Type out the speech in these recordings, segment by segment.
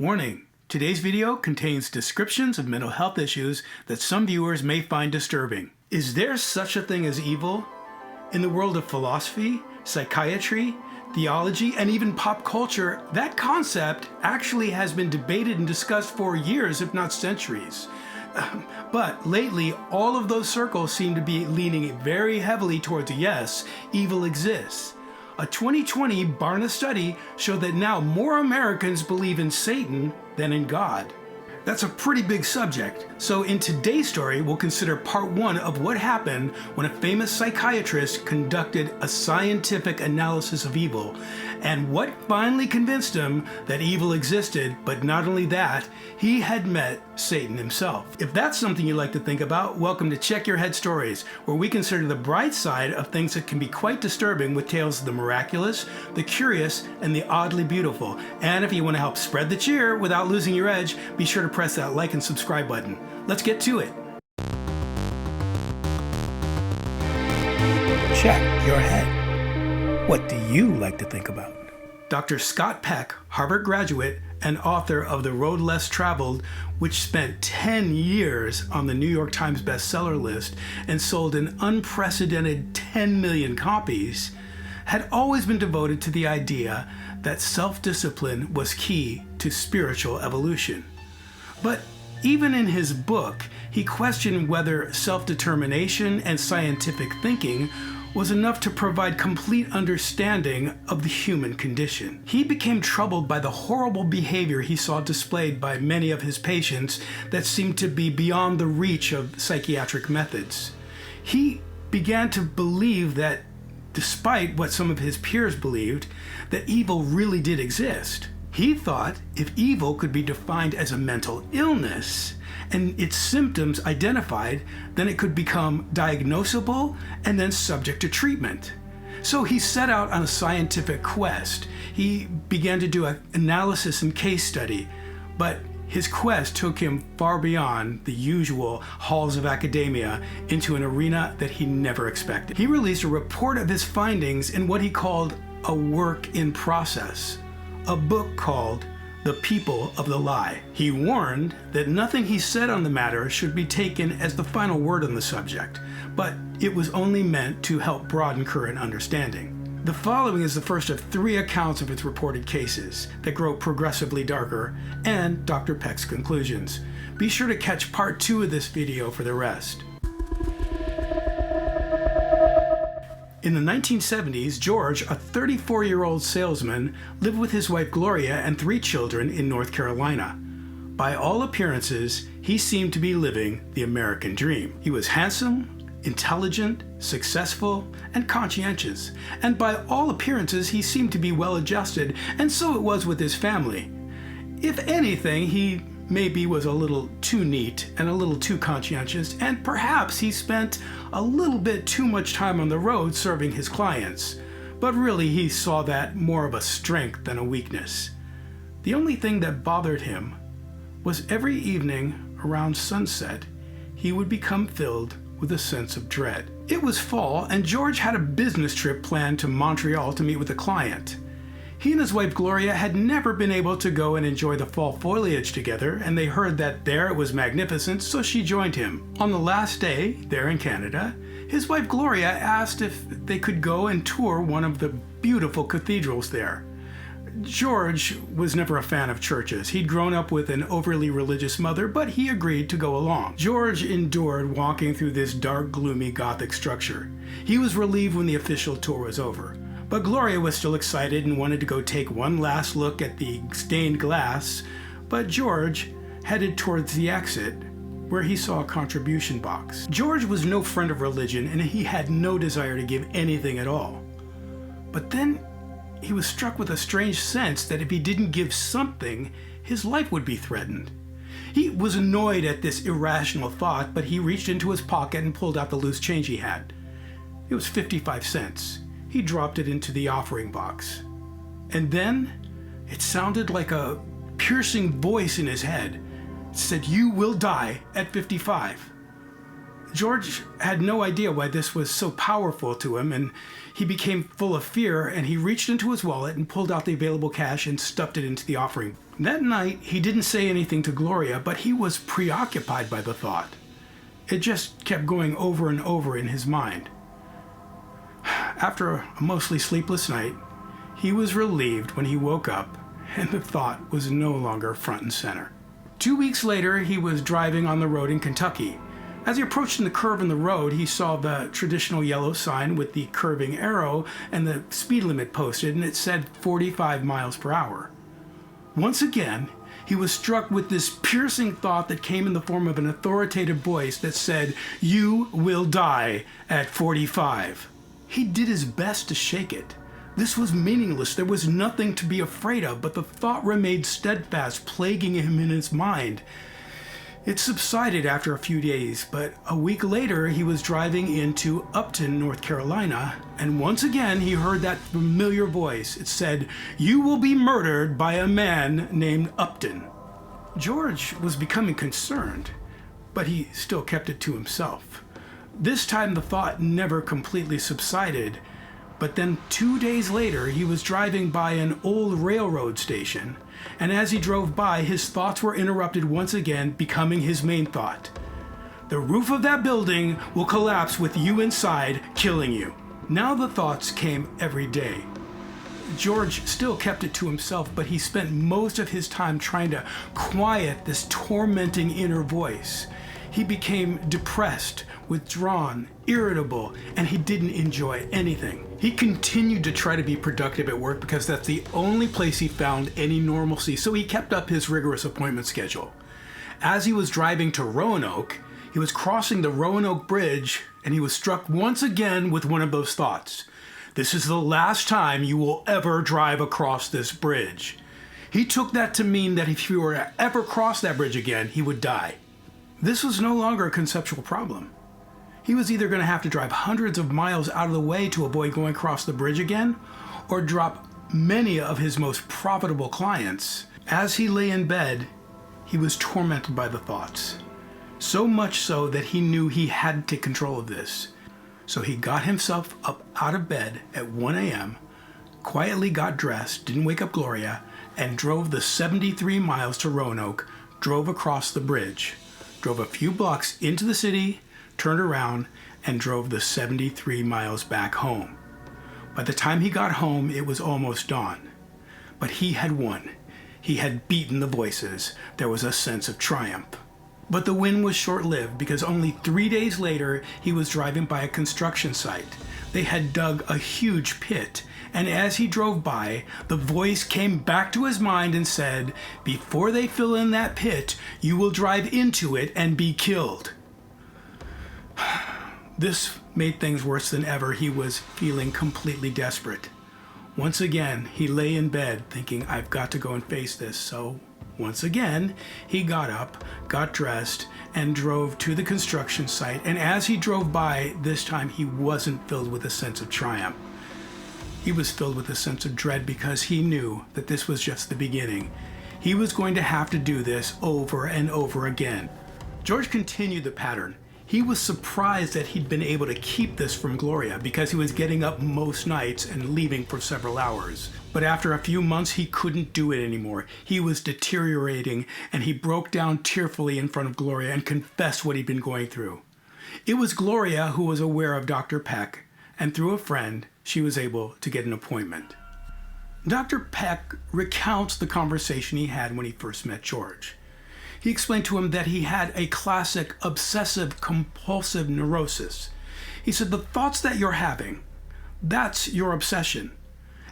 Warning: today's video contains descriptions of mental health issues that some viewers may find disturbing. Is there such a thing as evil? In the world of philosophy, psychiatry, theology, and even pop culture, that concept actually has been debated and discussed for years, if not centuries. But lately, all of those circles seem to be leaning very heavily towards yes, evil exists. A 2020 Barna study showed that now more Americans believe in Satan than in God. That's a pretty big subject. So in today's story, we'll consider part one of what happened when a famous psychiatrist conducted a scientific analysis of evil and what finally convinced him that evil existed, but not only that, he had met Satan himself. If that's something you like to think about, welcome to Check Your Head Stories, where we consider the bright side of things that can be quite disturbing with tales of the miraculous, the curious, and the oddly beautiful. And if you want to help spread the cheer without losing your edge, be sure to press that like and subscribe button. Let's get to it. Check your head. What do you like to think about? Dr. Scott Peck, Harvard graduate and author of The Road Less Traveled, which spent 10 years on the New York Times bestseller list and sold an unprecedented 10 million copies, had always been devoted to the idea that self-discipline was key to spiritual evolution. But even in his book, he questioned whether self-determination and scientific thinking was enough to provide complete understanding of the human condition. He became troubled by the horrible behavior he saw displayed by many of his patients that seemed to be beyond the reach of psychiatric methods. He began to believe that, despite what some of his peers believed, that evil really did exist. He thought if evil could be defined as a mental illness and its symptoms identified, then it could become diagnosable and then subject to treatment. So he set out on a scientific quest. He began to do an analysis and case study, but his quest took him far beyond the usual halls of academia into an arena that he never expected. He released a report of his findings in what he called a work in process, a book called The People of the Lie. He warned that nothing he said on the matter should be taken as the final word on the subject, but it was only meant to help broaden current understanding. The following is the first of 3 accounts of its reported cases that grow progressively darker, and Dr. Peck's conclusions. Be sure to catch part 2 of this video for the rest. In the 1970s, George, a 34-year-old salesman, lived with his wife Gloria and 3 children in North Carolina. By all appearances, he seemed to be living the American dream. He was handsome, intelligent, successful, and conscientious, and by all appearances, he seemed to be well-adjusted, and so it was with his family. If anything, he maybe was a little too neat and a little too conscientious, and perhaps he spent a little bit too much time on the road serving his clients. But really, he saw that more of a strength than a weakness. The only thing that bothered him was every evening around sunset, he would become filled with a sense of dread. It was fall, and George had a business trip planned to Montreal to meet with a client. He and his wife Gloria had never been able to go and enjoy the fall foliage together, and they heard that there it was magnificent, so she joined him. On the last day, there in Canada, his wife Gloria asked if they could go and tour one of the beautiful cathedrals there. George was never a fan of churches. He'd grown up with an overly religious mother, but he agreed to go along. George endured walking through this dark, gloomy Gothic structure. He was relieved when the official tour was over. But Gloria was still excited and wanted to go take one last look at the stained glass, but George headed towards the exit, where he saw a contribution box. George was no friend of religion, and he had no desire to give anything at all. But then he was struck with a strange sense that if he didn't give something, his life would be threatened. He was annoyed at this irrational thought, but he reached into his pocket and pulled out the loose change he had. It was 55 cents. He dropped it into the offering box. And then it sounded like a piercing voice in his head. It said, "You will die at 55. George had no idea why this was so powerful to him, and he became full of fear, and he reached into his wallet and pulled out the available cash and stuffed it into the offering. That night, he didn't say anything to Gloria, but he was preoccupied by the thought. It just kept going over and over in his mind. After a mostly sleepless night, he was relieved when he woke up and the thought was no longer front and center. 2 weeks later, he was driving on the road in Kentucky. As he approached the curve in the road, he saw the traditional yellow sign with the curving arrow and the speed limit posted, and it said 45 miles per hour. Once again, he was struck with this piercing thought that came in the form of an authoritative voice that said, "You will die at 45. He did his best to shake it. This was meaningless. There was nothing to be afraid of, but the thought remained steadfast, plaguing him in his mind. It subsided after a few days, but a week later he was driving into Upton, North Carolina, and once again he heard that familiar voice. It said, "You will be murdered by a man named Upton." George was becoming concerned, but he still kept it to himself. This time the thought never completely subsided, but then 2 days later he was driving by an old railroad station, and as he drove by, his thoughts were interrupted once again, becoming his main thought. "The roof of that building will collapse with you inside, killing you." Now the thoughts came every day. George still kept it to himself, but he spent most of his time trying to quiet this tormenting inner voice. He became depressed, withdrawn, irritable, and he didn't enjoy anything. He continued to try to be productive at work because that's the only place he found any normalcy, so he kept up his rigorous appointment schedule. As he was driving to Roanoke, he was crossing the Roanoke Bridge, and he was struck once again with one of those thoughts. "This is the last time you will ever drive across this bridge." He took that to mean that if he were to ever cross that bridge again, he would die. This was no longer a conceptual problem. He was either going to have to drive hundreds of miles out of the way to avoid going across the bridge again, or drop many of his most profitable clients. As he lay in bed, he was tormented by the thoughts. So much so that he knew he had to take control of this. So he got himself up out of bed at 1 a.m., quietly got dressed, didn't wake up Gloria, and drove the 73 miles to Roanoke, drove across the bridge, drove a few blocks into the city, turned around, and drove the 73 miles back home. By the time he got home, it was almost dawn. But he had won. He had beaten the voices. There was a sense of triumph. But the win was short-lived because only 3 days later, he was driving by a construction site. They had dug a huge pit, and as he drove by, the voice came back to his mind and said, "Before they fill in that pit, you will drive into it and be killed." This made things worse than ever. He was feeling completely desperate. Once again, he lay in bed thinking, "I've got to go and face this." So once again, he got up, got dressed, and drove to the construction site. And as he drove by, this time he wasn't filled with a sense of triumph. He was filled with a sense of dread because he knew that this was just the beginning. He was going to have to do this over and over again. George continued the pattern. He was surprised that he'd been able to keep this from Gloria because he was getting up most nights and leaving for several hours. But after a few months, he couldn't do it anymore. He was deteriorating, and he broke down tearfully in front of Gloria and confessed what he'd been going through. It was Gloria who was aware of Dr. Peck, and through a friend, she was able to get an appointment. Dr. Peck recounts the conversation he had when he first met George. He explained to him that he had a classic obsessive-compulsive neurosis. He said, "The thoughts that you're having, that's your obsession.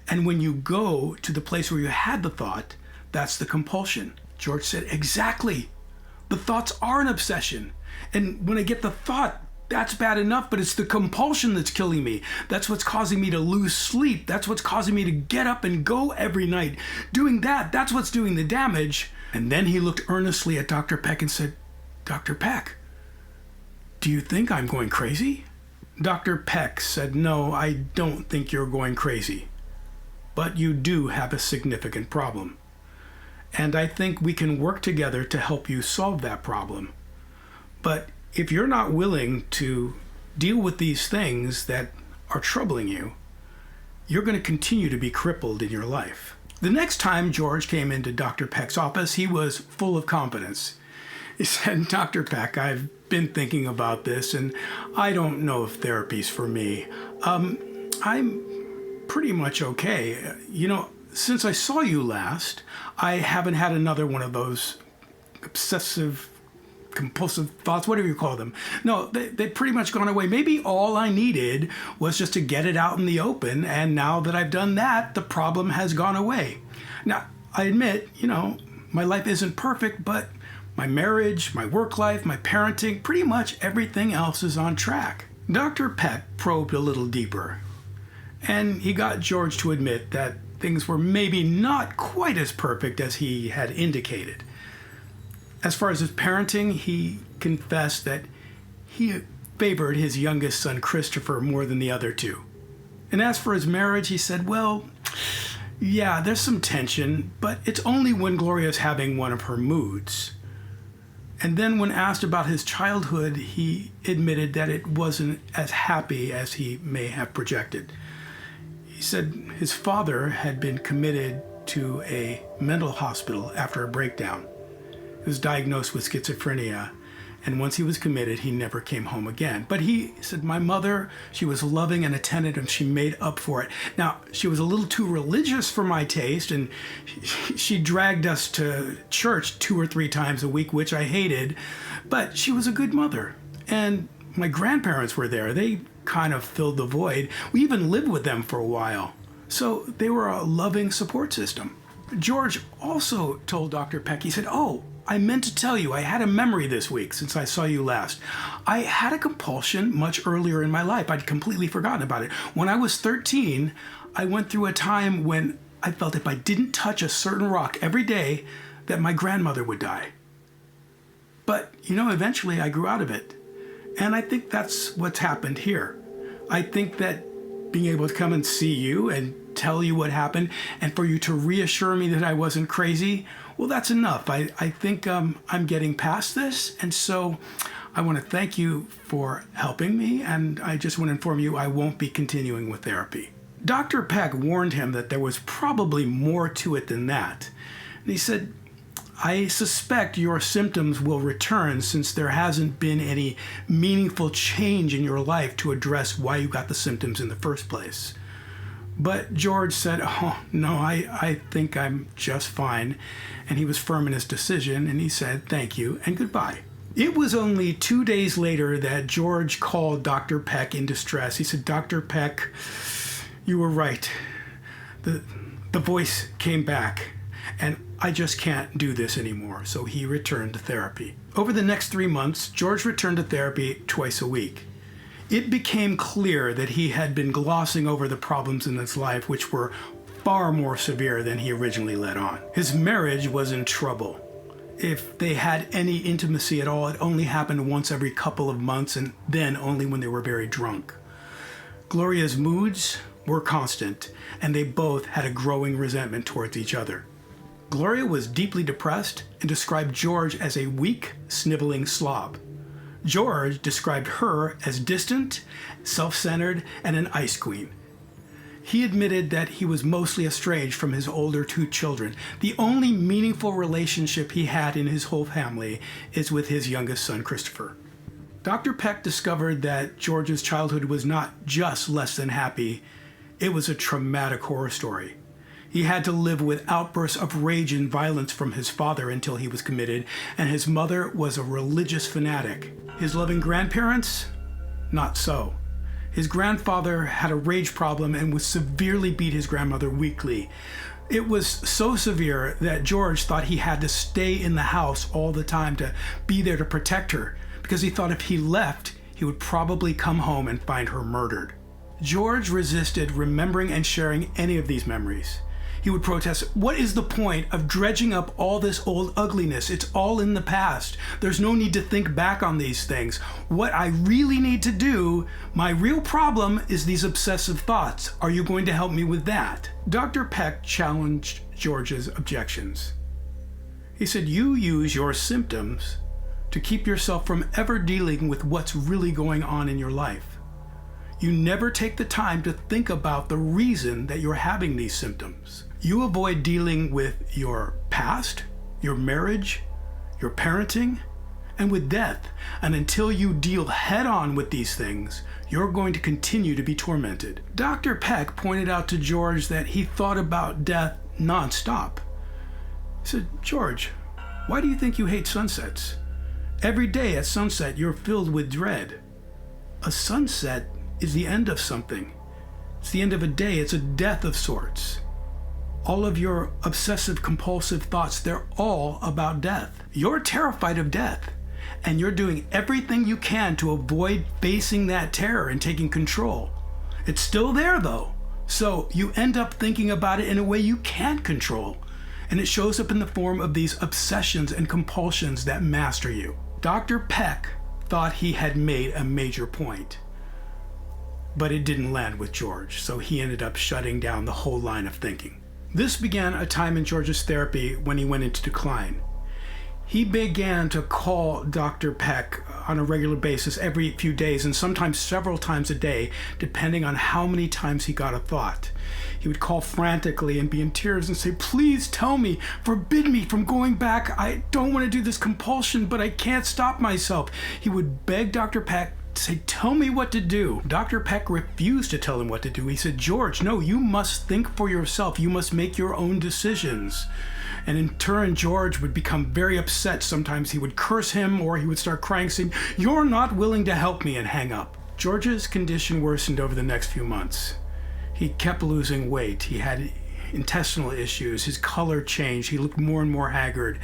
And when you go to the place where you had the thought, that's the compulsion." George said, "Exactly. The thoughts are an obsession. And when I get the thought, that's bad enough, but it's the compulsion that's killing me. That's what's causing me to lose sleep. That's what's causing me to get up and go every night. Doing that, that's what's doing the damage." And then he looked earnestly at Dr. Peck and said, "Dr. Peck, do you think I'm going crazy?" Dr. Peck said, "No, I don't think you're going crazy. But you do have a significant problem. And I think we can work together to help you solve that problem. But if you're not willing to deal with these things that are troubling you, you're going to continue to be crippled in your life. The next time George came into Dr. Peck's office, he was full of confidence. He said, "Dr. Peck, I've been thinking about this, and I don't know if therapy's for me. I'm pretty much okay. Since I saw you last, I haven't had another one of those obsessive compulsive thoughts, whatever you call them. No, they've pretty much gone away. Maybe all I needed was just to get it out in the open, and now that I've done that, the problem has gone away." Now, I admit, my life isn't perfect, but my marriage, my work life, my parenting, pretty much everything else is on track. Dr. Peck probed a little deeper, and he got George to admit that things were maybe not quite as perfect as he had indicated. As far as his parenting, he confessed that he favored his youngest son, Christopher, more than the other two. And as for his marriage, he said, well, yeah, there's some tension, but it's only when Gloria's having one of her moods. And then when asked about his childhood, he admitted that it wasn't as happy as he may have projected. He said his father had been committed to a mental hospital after a breakdown. He was diagnosed with schizophrenia, and once he was committed, he never came home again. But he said, my mother, she was loving and attentive, and she made up for it. Now, she was a little too religious for my taste, and she dragged us to church 2 or 3 times a week, which I hated, but she was a good mother. And my grandparents were there. They kind of filled the void. We even lived with them for a while. So they were a loving support system. George also told Dr. Peck, he said, I meant to tell you, I had a memory this week since I saw you last. I had a compulsion much earlier in my life. I'd completely forgotten about it. When I was 13, I went through a time when I felt if I didn't touch a certain rock every day, that my grandmother would die. But, eventually I grew out of it. And I think that's what's happened here. I think that being able to come and see you and tell you what happened, and for you to reassure me that I wasn't crazy, well, that's enough. I think I'm getting past this, and so I want to thank you for helping me, and I just want to inform you I won't be continuing with therapy. Dr. Peck warned him that there was probably more to it than that. And he said, I suspect your symptoms will return since there hasn't been any meaningful change in your life to address why you got the symptoms in the first place. But George said, no, I think I'm just fine. And he was firm in his decision, and he said, thank you and goodbye. It was only 2 days later that George called Dr. Peck in distress. He said, Dr. Peck, you were right. The voice came back, and I just can't do this anymore. So he returned to therapy. Over the next 3 months, George returned to therapy twice a week. It became clear that he had been glossing over the problems in his life, which were far more severe than he originally let on. His marriage was in trouble. If they had any intimacy at all, it only happened once every couple of months, and then only when they were very drunk. Gloria's moods were constant, and they both had a growing resentment towards each other. Gloria was deeply depressed and described George as a weak, sniveling slob. George described her as distant, self-centered, and an ice queen. He admitted that he was mostly estranged from his older 2 children. The only meaningful relationship he had in his whole family is with his youngest son, Christopher. Dr. Peck discovered that George's childhood was not just less than happy, it was a traumatic horror story. He had to live with outbursts of rage and violence from his father until he was committed, and his mother was a religious fanatic. His loving grandparents? Not so. His grandfather had a rage problem and would severely beat his grandmother weekly. It was so severe that George thought he had to stay in the house all the time to be there to protect her, because he thought if he left, he would probably come home and find her murdered. George resisted remembering and sharing any of these memories. He would protest, what is the point of dredging up all this old ugliness? It's all in the past. There's no need to think back on these things. What I really need to do, my real problem is these obsessive thoughts. Are you going to help me with that? Dr. Peck challenged George's objections. He said, you use your symptoms to keep yourself from ever dealing with what's really going on in your life. You never take the time to think about the reason that you're having these symptoms. You avoid dealing with your past, your marriage, your parenting, and with death. And until you deal head on with these things, you're going to continue to be tormented. Dr. Peck pointed out to George that he thought about death nonstop. He said, "George, why do you think you hate sunsets? Every day at sunset, you're filled with dread. A sunset is the end of something. It's the end of a day. It's a death of sorts. All of your obsessive compulsive thoughts, they're all about death. You're terrified of death, and you're doing everything you can to avoid facing that terror and taking control. It's still there though, so you end up thinking about it in a way you can't control, and it shows up in the form of these obsessions and compulsions that master you." Dr. Peck thought he had made a major point, but it didn't land with George, so he ended up shutting down the whole line of thinking. This began a time in George's therapy when he went into decline. He began to call Dr. Peck on a regular basis every few days, and sometimes several times a day, depending on how many times he got a thought. He would call frantically and be in tears and say, "Please tell me, forbid me from going back. I don't want to do this compulsion, but I can't stop myself." He would beg Dr. Peck to say, "Tell me what to do." Dr. Peck refused to tell him what to do. He said, "George, no, you must think for yourself. You must make your own decisions." And in turn, George would become very upset. Sometimes he would curse him, or he would start crying, saying, "You're not willing to help me," and hang up. George's condition worsened over the next few months. He kept losing weight. He had intestinal issues. His color changed. He looked more and more haggard.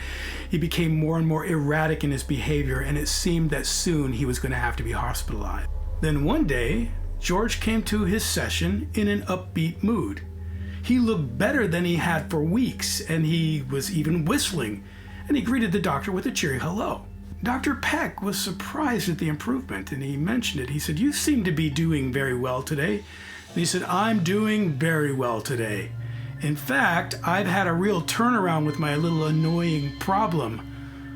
He became more and more erratic in his behavior, and it seemed that soon he was going to have to be hospitalized. Then one day, George came to his session in an upbeat mood. He looked better than he had for weeks, and he was even whistling, and he greeted the doctor with a cheery hello. Dr. Peck was surprised at the improvement, and he mentioned it. He said, "You seem to be doing very well today." And he said, "I'm doing very well today. In fact, I've had a real turnaround with my little annoying problem.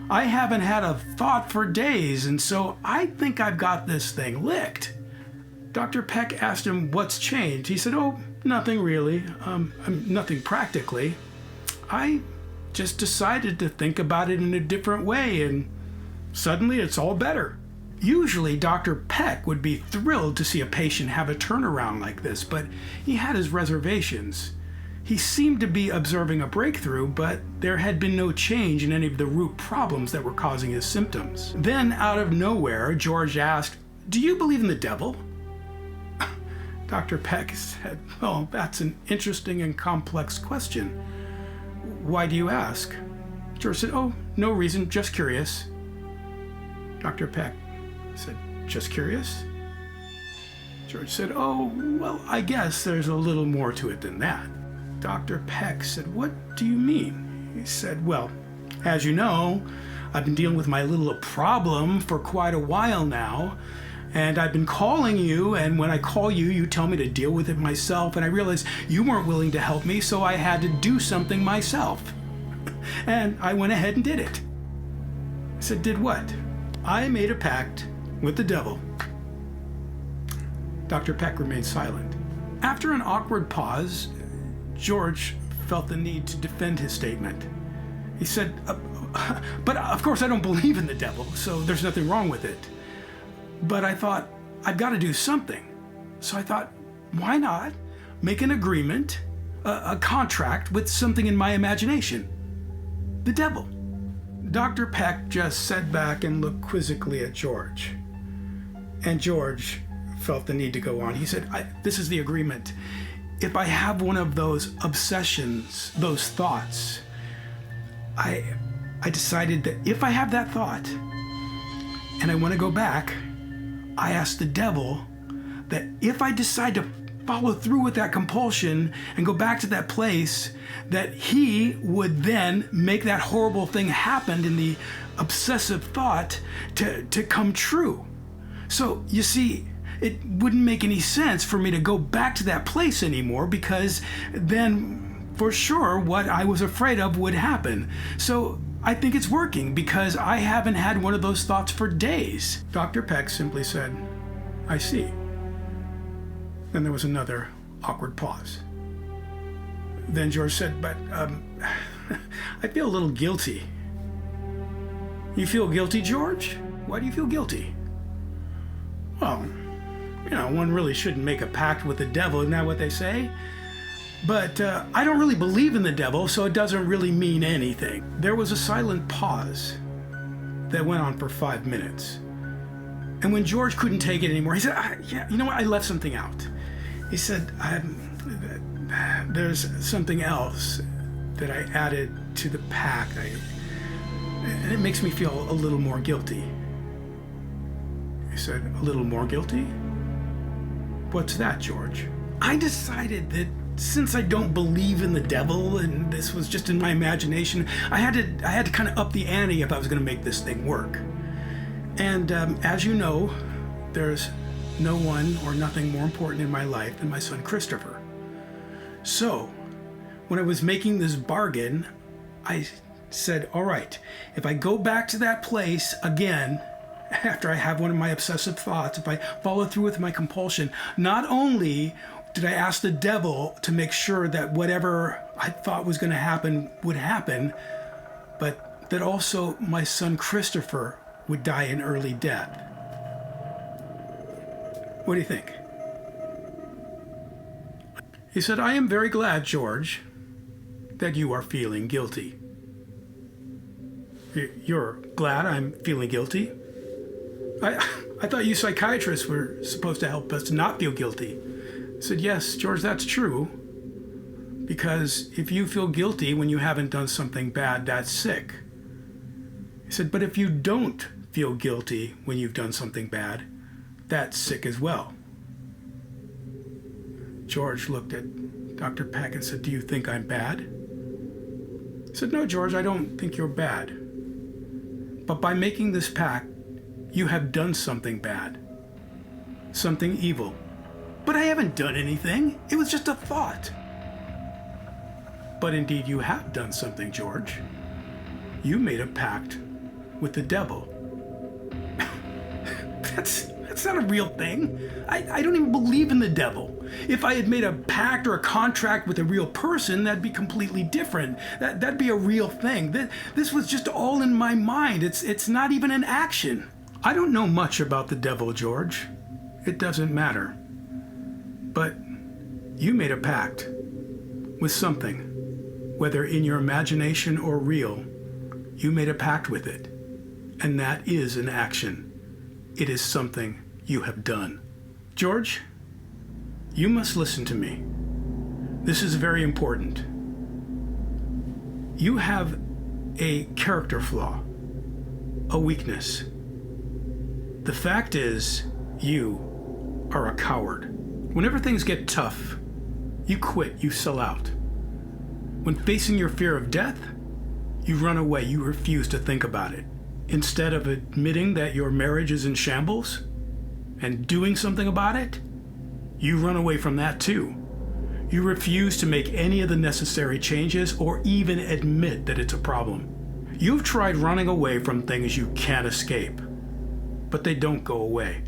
I haven't had a thought for days, and so I think I've got this thing licked." Dr. Peck asked him what's changed. He said, "Oh, nothing really. Nothing practically. I just decided to think about it in a different way, and suddenly it's all better." Usually, Dr. Peck would be thrilled to see a patient have a turnaround like this, but he had his reservations. He seemed to be observing a breakthrough, but there had been no change in any of the root problems that were causing his symptoms. Then, out of nowhere, George asked, "Do you believe in the devil?" Dr. Peck said, "Well, that's an interesting and complex question. Why do you ask?" George said, "Oh, no reason, just curious." Dr. Peck said, "Just curious?" George said, "Oh, well, I guess there's a little more to it than that." Dr. Peck said, "What do you mean?" He said, "Well, as you know, I've been dealing with my little problem for quite a while now, and I've been calling you, and when I call you, you tell me to deal with it myself, and I realized you weren't willing to help me, so I had to do something myself. And I went ahead and did it." I said, "Did what?" "I made a pact with the devil." Dr. Peck remained silent. After an awkward pause, George felt the need to defend his statement. He said, "But of course I don't believe in the devil, so there's nothing wrong with it. But I thought, I've got to do something. So I thought, why not make an agreement, a contract with something in my imagination? The devil." Dr. Peck just sat back and looked quizzically at George. And George felt the need to go on. He said, "This is the agreement. If I have one of those obsessions, those thoughts, I decided that if I have that thought and I want to go back, I ask the devil that if I decide to follow through with that compulsion and go back to that place, that he would then make that horrible thing happen in the obsessive thought to come true. So you see, it wouldn't make any sense for me to go back to that place anymore, because then for sure what I was afraid of would happen. So I think it's working because I haven't had one of those thoughts for days. Dr. Peck simply said, I see. Then there was another awkward pause. Then George said, but I feel a little guilty. You feel guilty, George? Why do you feel guilty? Well, one really shouldn't make a pact with the devil, isn't that what they say? But I don't really believe in the devil, so it doesn't really mean anything. There was a silent pause that went on for 5 minutes. And when George couldn't take it anymore, he said, yeah, you know what, I left something out. He said, there's something else that I added to the pact, and it makes me feel a little more guilty. He said, a little more guilty? What's that, George? I decided that since I don't believe in the devil and this was just in my imagination, I had to kind of up the ante if I was going to make this thing work. And as you know, there's no one or nothing more important in my life than my son Christopher. So when I was making this bargain, I said, all right, if I go back to that place again, after I have one of my obsessive thoughts, if I follow through with my compulsion, not only did I ask the devil to make sure that whatever I thought was going to happen would happen, but that also my son Christopher would die an early death. What do you think? He said, I am very glad, George, that you are feeling guilty. You're glad I'm feeling guilty? I thought you psychiatrists were supposed to help us to not feel guilty. I said, yes, George, that's true. Because if you feel guilty when you haven't done something bad, that's sick. He said, but if you don't feel guilty when you've done something bad, that's sick as well. George looked at Dr. Peck and said, do you think I'm bad? He said, no, George, I don't think you're bad. But by making this pact, you have done something bad, something evil. But I haven't done anything. It was just a thought. But indeed you have done something, George. You made a pact with the devil. That's not a real thing. I don't even believe in the devil. If I had made a pact or a contract with a real person, that'd be completely different. That'd be a real thing. This was just all in my mind. It's not even an action. I don't know much about the devil, George. It doesn't matter. But you made a pact with something, whether in your imagination or real. You made a pact with it, and that is an action. It is something you have done. George, you must listen to me. This is very important. You have a character flaw, a weakness. The fact is, you are a coward. Whenever things get tough, you quit, you sell out. When facing your fear of death, you run away, you refuse to think about it. Instead of admitting that your marriage is in shambles and doing something about it, you run away from that too. You refuse to make any of the necessary changes or even admit that it's a problem. You've tried running away from things you can't escape, but they don't go away.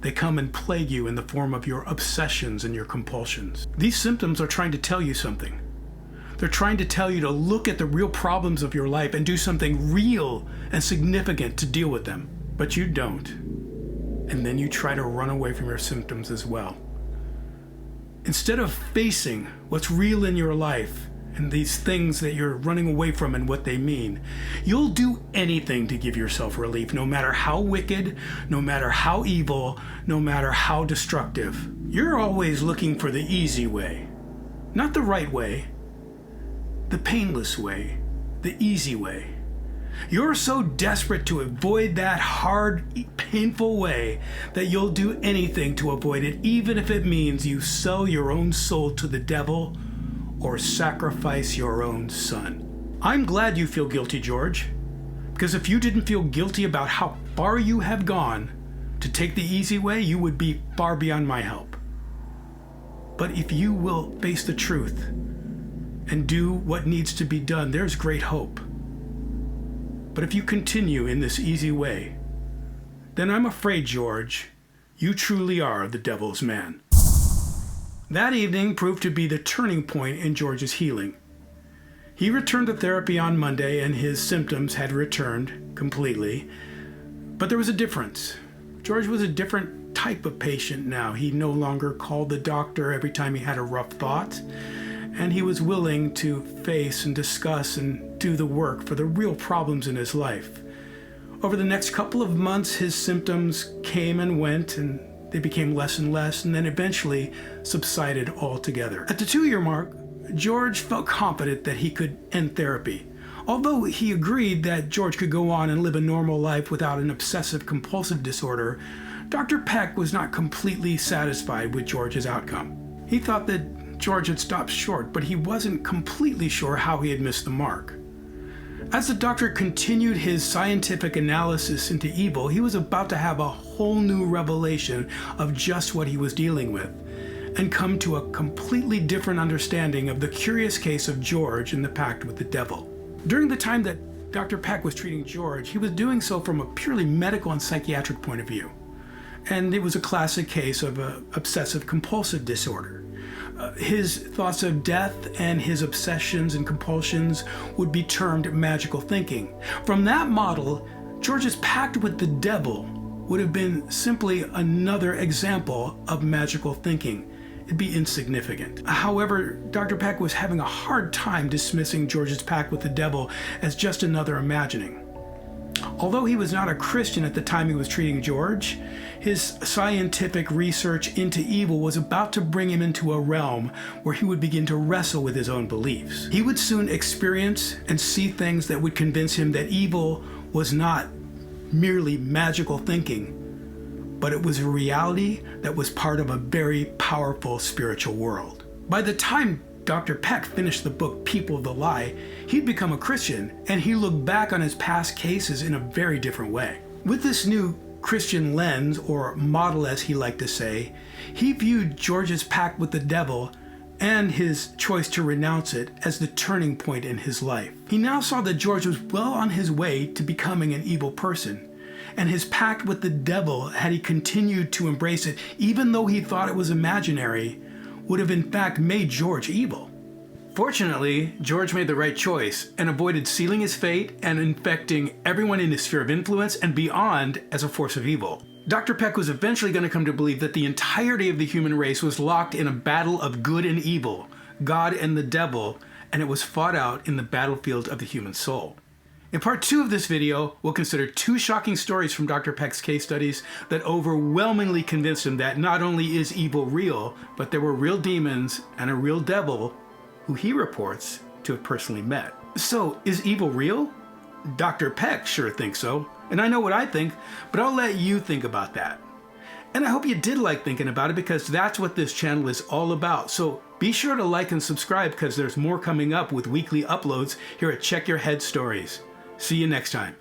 They come and plague you in the form of your obsessions and your compulsions. These symptoms are trying to tell you something. They're trying to tell you to look at the real problems of your life and do something real and significant to deal with them. But you don't. And then you try to run away from your symptoms as well. Instead of facing what's real in your life and these things that you're running away from and what they mean, you'll do anything to give yourself relief, no matter how wicked, no matter how evil, no matter how destructive. You're always looking for the easy way, not the right way, the painless way, the easy way. You're so desperate to avoid that hard, painful way that you'll do anything to avoid it, even if it means you sell your own soul to the devil or sacrifice your own son. I'm glad you feel guilty, George, because if you didn't feel guilty about how far you have gone to take the easy way, you would be far beyond my help. But if you will face the truth and do what needs to be done, there's great hope. But if you continue in this easy way, then I'm afraid, George, you truly are the devil's man. That evening proved to be the turning point in George's healing. He returned to therapy on Monday and his symptoms had returned completely. But there was a difference. George was a different type of patient now. He no longer called the doctor every time he had a rough thought, and he was willing to face and discuss and do the work for the real problems in his life. Over the next couple of months, his symptoms came and went, and they became less and less, and then eventually subsided altogether. At the 2-year mark, George felt confident that he could end therapy. Although he agreed that George could go on and live a normal life without an obsessive-compulsive disorder, Dr. Peck was not completely satisfied with George's outcome. He thought that George had stopped short, but he wasn't completely sure how he had missed the mark. As the doctor continued his scientific analysis into evil, he was about to have a whole new revelation of just what he was dealing with, and come to a completely different understanding of the curious case of George and the pact with the devil. During the time that Dr. Peck was treating George, he was doing so from a purely medical and psychiatric point of view. And it was a classic case of an obsessive-compulsive disorder. His thoughts of death and his obsessions and compulsions would be termed magical thinking. From that model, George's pact with the devil would have been simply another example of magical thinking. It'd be insignificant. However, Dr. Peck was having a hard time dismissing George's pact with the devil as just another imagining. Although he was not a Christian at the time he was treating George, his scientific research into evil was about to bring him into a realm where he would begin to wrestle with his own beliefs. He would soon experience and see things that would convince him that evil was not merely magical thinking, but it was a reality that was part of a very powerful spiritual world. By the time Dr. Peck finished the book People of the Lie, he'd become a Christian, and he looked back on his past cases in a very different way. With this new Christian lens, or model as he liked to say, he viewed George's pact with the devil and his choice to renounce it as the turning point in his life. He now saw that George was well on his way to becoming an evil person, and his pact with the devil, had he continued to embrace it, even though he thought it was imaginary, would have in fact made George evil. Fortunately, George made the right choice and avoided sealing his fate and infecting everyone in his sphere of influence and beyond as a force of evil. Dr. Peck was eventually going to come to believe that the entirety of the human race was locked in a battle of good and evil, God and the devil, and it was fought out in the battlefield of the human soul. In part 2 of this video, we'll consider 2 shocking stories from Dr. Peck's case studies that overwhelmingly convinced him that not only is evil real, but there were real demons and a real devil who he reports to have personally met. So, is evil real? Dr. Peck sure thinks so, and I know what I think, but I'll let you think about that. And I hope you did like thinking about it, because that's what this channel is all about. So be sure to like and subscribe, because there's more coming up with weekly uploads here at Check Your Head Stories. See you next time.